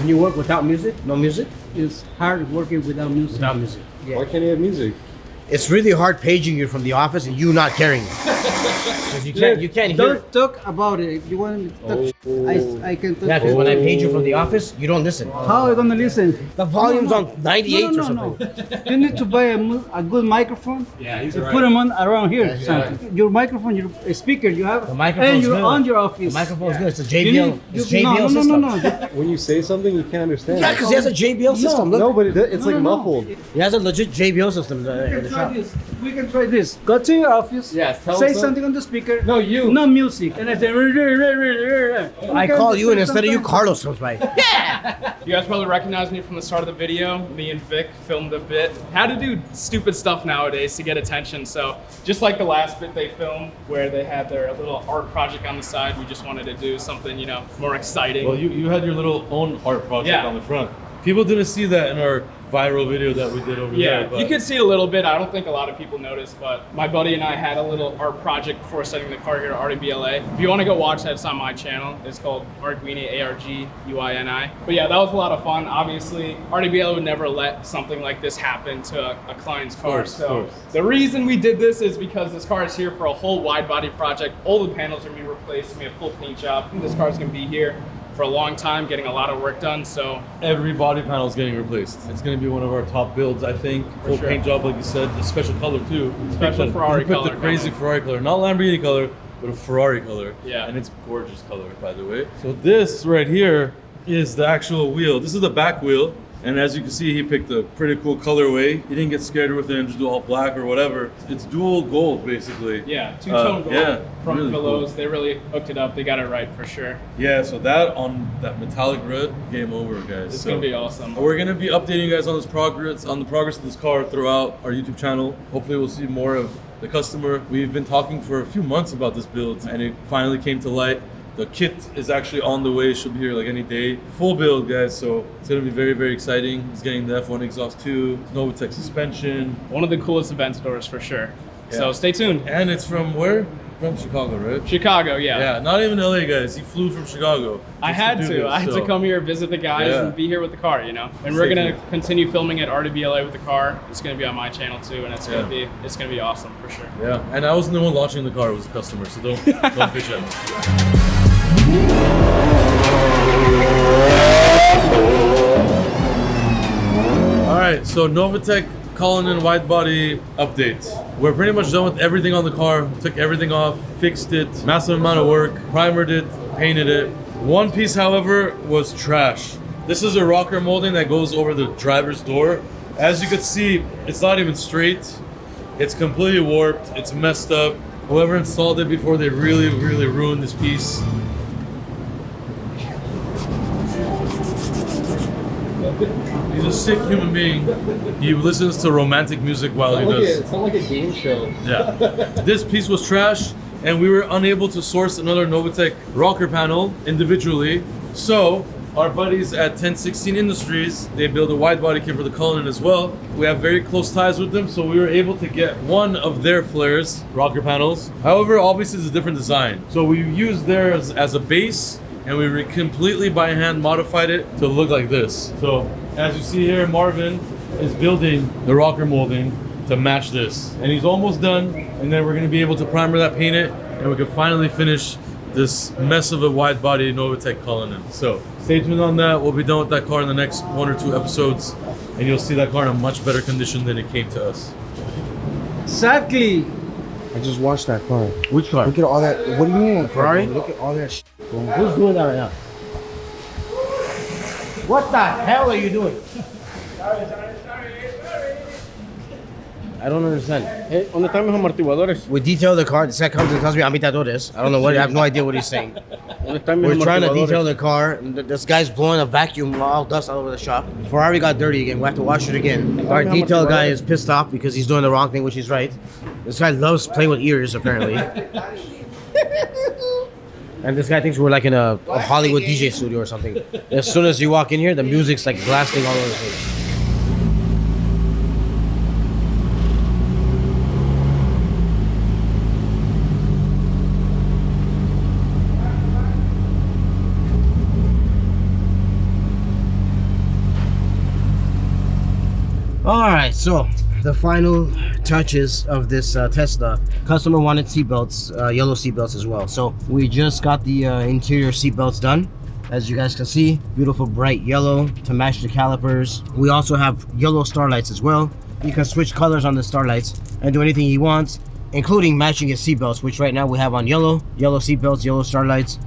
Can you work without music? No music? It's hard working without music. Without music. Yeah. Why can't you have music? It's really hard paging you from the office and you not caring. Because you can't hear. Don't talk about it. If you want to talk, I can talk. Yeah, because when I page you from the office, you don't listen. How are you gonna listen? The volume's on 98 no, or something. You need to buy a good microphone. Yeah, he's You right. put them on around here. Yeah. Something. Your microphone, your speaker, you have. The microphone's and you're good. on your office. The microphone's good. It's a You JBL. need- It's you- JBL system. No. When you say something, you can't understand. Yeah, because he has a JBL system. Look. No, but it's like No. muffled. He has a legit JBL system in We the can try shop. this. We can try this. Go to your office. Yes, tell Say us something on the speaker. No, you. No music. And I say. I call you and instead of you, Carlos comes by. You guys probably recognize me from the start of the video. Me and Vic filmed a bit. How to do stupid stuff nowadays to get attention. So just like the last bit they filmed where they had their little art project on the side, we just wanted to do something, you know, more exciting. Well, you had your little own art project Yeah. on the front. People didn't see that in our viral video that we did over Yeah, there. But you could see a little bit. I don't think a lot of people noticed, but my buddy and I had a little art project before setting the car here at RDBLA. If you want to go watch that, it's on my channel. It's called Arguini, ARGUINI. But yeah, that was a lot of fun. Obviously, RDBLA would never let something like this happen to a client's car. Of So course. the reason we did this is because this car is here for a whole wide body project. All the panels are going to be replaced. We have a full paint job. This car is going to be here for a long time, getting a lot of work done. So every body panel is getting replaced. It's going to be one of our top builds, I think. Full sure. paint job, like you said, a special color too. Special Ferrari We put color the crazy coming. Ferrari color, not Lamborghini color, but a Ferrari color. Yeah. And it's gorgeous color, by the way. So this right here is the actual wheel. This is the back wheel. And as you can see, he picked a pretty cool colorway. He didn't get scared with it and just do all black or whatever. It's dual gold, basically. yeah, two-tone gold yeah, from really Velos. cool. They really hooked it up. They got it right for sure. Yeah, so that on that metallic red, game over, guys. It's So gonna be awesome. we're gonna be updating you guys on the progress of this car throughout our YouTube channel. Hopefully, we'll see more of the customer. We've been talking for a few months about this build, and it finally came to light. The kit is actually on the way. Should be here like any day. Full build, guys. So it's gonna be very, very exciting. He's getting the F1 exhaust too. Novitec suspension, One of the coolest Aventadors for sure. Yeah. So stay tuned. and it's from where? From Chicago, right? Chicago, yeah. Yeah, not even LA, guys. He flew from Chicago. I just had do to. this, I had so- to come here, visit the guys, Yeah. and be here with the car, you know. And Stay we're gonna tuned. continue filming at RDBLA with the car. It's gonna be on my channel too, and it's Yeah. gonna be awesome for sure. Yeah, and I wasn't the one launching the car; it was the customer. So don't bitch at me. All right, so Novitec Cullinan wide body update. We're pretty much done with everything on the car. Took everything off, fixed it, massive amount of work, primered it, painted it. One piece, however, was trash. This is a rocker molding that goes over the driver's door. As you can see, it's not even straight. It's completely warped. It's messed up. Whoever installed it before, they really, really ruined this piece. He's a sick human being. He listens to romantic music while he does. It's not like a game show. Yeah. This piece was trash, and we were unable to source another Novitec rocker panel individually. So our buddies at 1016 Industries, they build a wide body kit for the Cullinan as well. We have very close ties with them, so we were able to get one of their flares, rocker panels. However, obviously it's a different design. So we used theirs as a base, and we completely by hand modified it to look like this. So as you see here, Marvin is building the rocker molding to match this. And he's almost done, and then we're gonna be able to primer that, paint it, and we can finally finish this mess of a wide body Novitec Cullinan. So stay tuned on that. We'll be done with that car in the next 1 or 2 episodes, and you'll see that car in a much better condition than it came to us. Exactly. I just watched that car. Which car? Look at all that. What do you mean? Ferrari? Look at all that shit. Who's doing that right now? What the hell are you doing? I don't understand. ¿Dónde están mis amortiguadores? We detail the car. This guy comes and tells me Aventadores. I don't know what. I have no idea what he's saying. ¿Dónde están mis We're trying to amortiguadores? detail the car. And this guy's blowing a vacuum, all dust all over the shop. Ferrari got dirty again. We have to wash it again. Our detail guy is pissed off because he's doing the wrong thing, which he's right. This guy loves playing with ears, apparently. And this guy thinks we're like in a Hollywood DJ studio or something. As soon as you walk in here, the music's like blasting all over the place. All right, so the final touches of this Tesla. Customer wanted seatbelts, yellow seatbelts as well. So we just got the interior seatbelts done. As you guys can see, beautiful bright yellow to match the calipers. We also have yellow starlights as well. You can switch colors on the starlights and do anything he wants, including matching his seatbelts, which right now we have on yellow seatbelts, yellow starlights,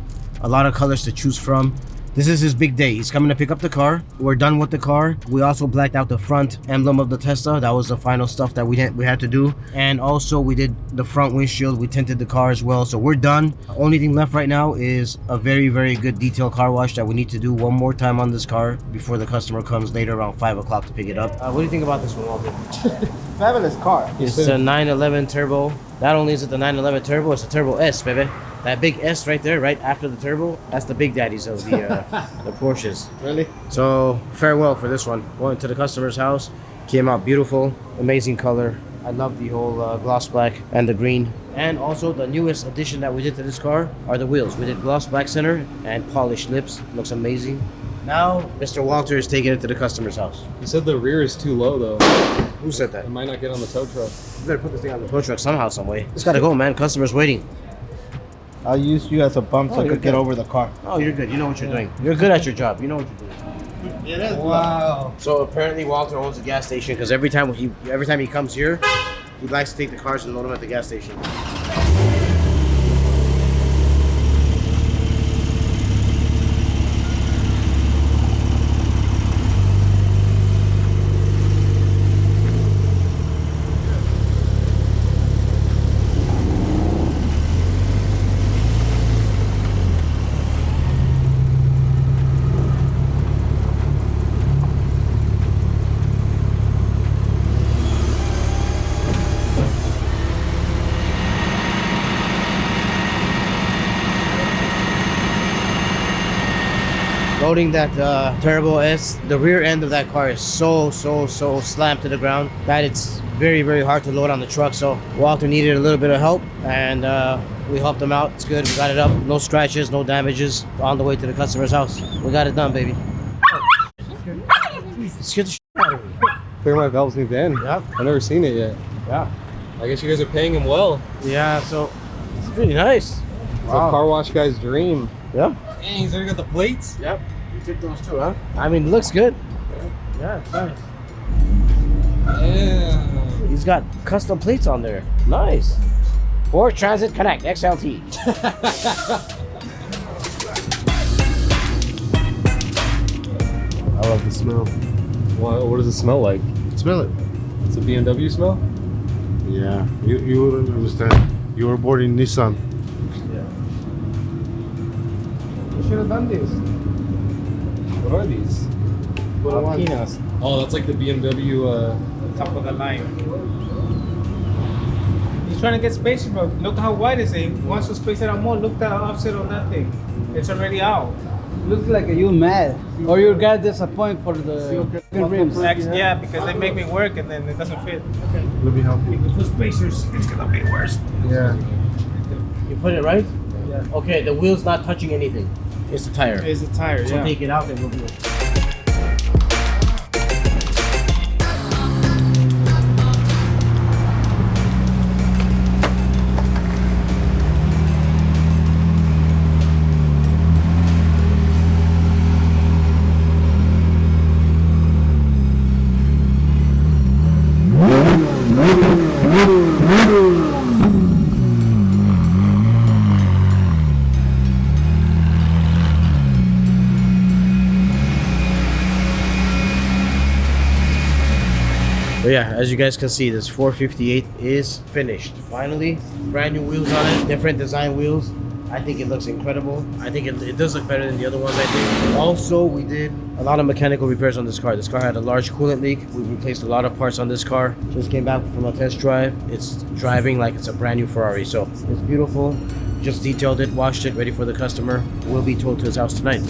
a lot of colors to choose from. This is his big day. He's coming to pick up the car. We're done with the car. We also blacked out the front emblem of the Tesla. That was the final stuff that we had to do. And also we did the front windshield. We tinted the car as well. So we're done. Only thing left right now is a very, very good detail car wash that we need to do one more time on this car before the customer comes later around 5 o'clock to pick it up. What do you think about this one, Walter? Fabulous car. It's a 911 turbo. Not only is it the 911 turbo, it's a TurboS, baby. That big S right there, right after the turbo, that's the big daddies of the the Porsches. Really? So farewell for this one. Going to the customer's house. Came out beautiful, amazing color. I love the whole gloss black and the green. And also the newest addition that we did to this car are the wheels. We did gloss black center and polished lips. Looks amazing. Now Mr. Walter is taking it to the customer's house. You said the rear is too low though. Who said that? It might not get on the tow truck. You better put this thing on the tow truck somehow, some way. It's gotta go, man. Customer's waiting. I'll use you as a bump so I you're could get good. over the car. Oh, you're good. You know what you're doing. You're good at your job. You know what you're doing. It is. Wow. So apparently Walter owns a gas station because every time he comes here, he likes to take the cars and load them at the gas station. Loading that TurboS, the rear end of that car is so slammed to the ground that it's very, very hard to load on the truck. So Walter needed a little bit of help, and we helped him out. It's good. We got it up. No scratches, no damages. On the way to the customer's house. We got it done, baby. Scared the shit out of me. Clear my valves moved in. Yep. I've never seen it yet. Yeah. I guess you guys are paying him well. Yeah. So it's pretty nice. It's a car wash guy's dream. Yeah. Dang, he's already got the plates? Yep. You took those too, huh? I mean, it looks good. Yeah, it's nice. Yeah. He's got custom plates on there. Nice. Ford Transit Connect XLT. I love the smell. What does it smell like? Smell it. It's a BMW smell? Yeah, you wouldn't understand. You were born in Nissan. You should have done this. What are these? Alpinas. Oh, that's like the BMW. Top of the line. He's trying to get spaceship, but look how wide is it. He wants to space it out more. Look at the offset on that thing. It's already out. Looks like you mad. Or you got disappointed for the rims. Yeah, because they make me work and then it doesn't fit. Let me help you. If you put spacers, it's gonna be worse. Yeah. You put it right? Yeah. Okay, the wheel's not touching anything. It's the tire. It's the tire, So yeah. take it out and we'll do it. But yeah, as you guys can see, this 458 is finished. Finally, brand new wheels on it, different design wheels. I think it looks incredible. I think it does look better than the other ones, I think. Also, we did a lot of mechanical repairs on this car. This car had a large coolant leak. We replaced a lot of parts on this car. Just came back from a test drive. It's driving like it's a brand new Ferrari. So it's beautiful. Just detailed it, washed it, ready for the customer. Will be towed to his house tonight.